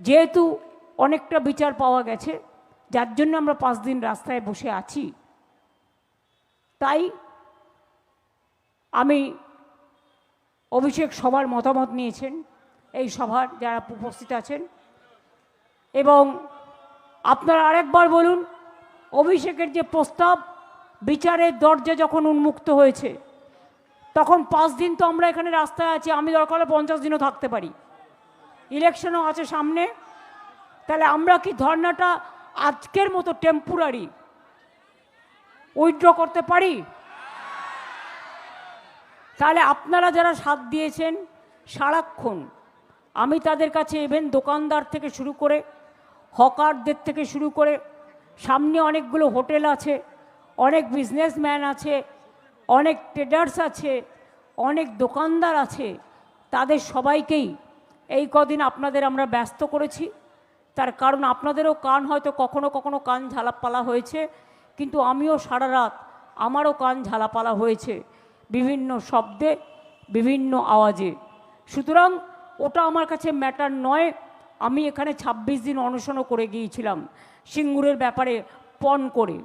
যেহেতু অনেকটা বিচার পাওয়া গেছে, যার জন্য আমরা 5 দিন রাস্তায় বসে আছি, তাই আমি অভিষেক সবার মতামত নিয়েছেন, এই সভার যারা উপস্থিত আছেন, এবং আপনারা আরেকবার বলুন, অভিষেকের যে প্রস্তাব, বিচারের দরজা যখন উন্মুক্ত হয়েছে, তখন 5 দিন তো আমরা এখানে রাস্তায় আছি, আমি দরকার হলে 50 দিনও থাকতে পারি, ইলেকশনও আছে সামনে। তাহলে আমরা কি ধর্নাটা আজকের মতো টেম্পোরারি উইথড্র করতে পারি? তাহলে আপনারা যারা সাথ দিয়েছেন সারাক্ষণ, আমি তাদের কাছে ইভেন দোকানদার থেকে শুরু করে, হকারদের থেকে শুরু করে, সামনে অনেকগুলো হোটেল আছে, অনেক বিজনেসম্যান আছে, অনেক ট্রেডার্স আছে, অনেক দোকানদার আছে, তাদের সবাইকেই এই কদিন আপনাদের আমরা ব্যস্ত করেছি। তার কারণ আপনাদেরও কান হয়তো কখনো কখনো কান ঝালাপালা হয়েছে, কিন্তু আমিও সারা রাত আমারও কান ঝালাপালা হয়েছে বিভিন্ন শব্দে, বিভিন্ন আওয়াজে। সুতরাং ওটা আমার কাছে ম্যাটার নয়। আমি এখানে 26 দিন অনশনও করে গিয়েছিলাম সিঙ্গুরের ব্যাপারে পণ করে।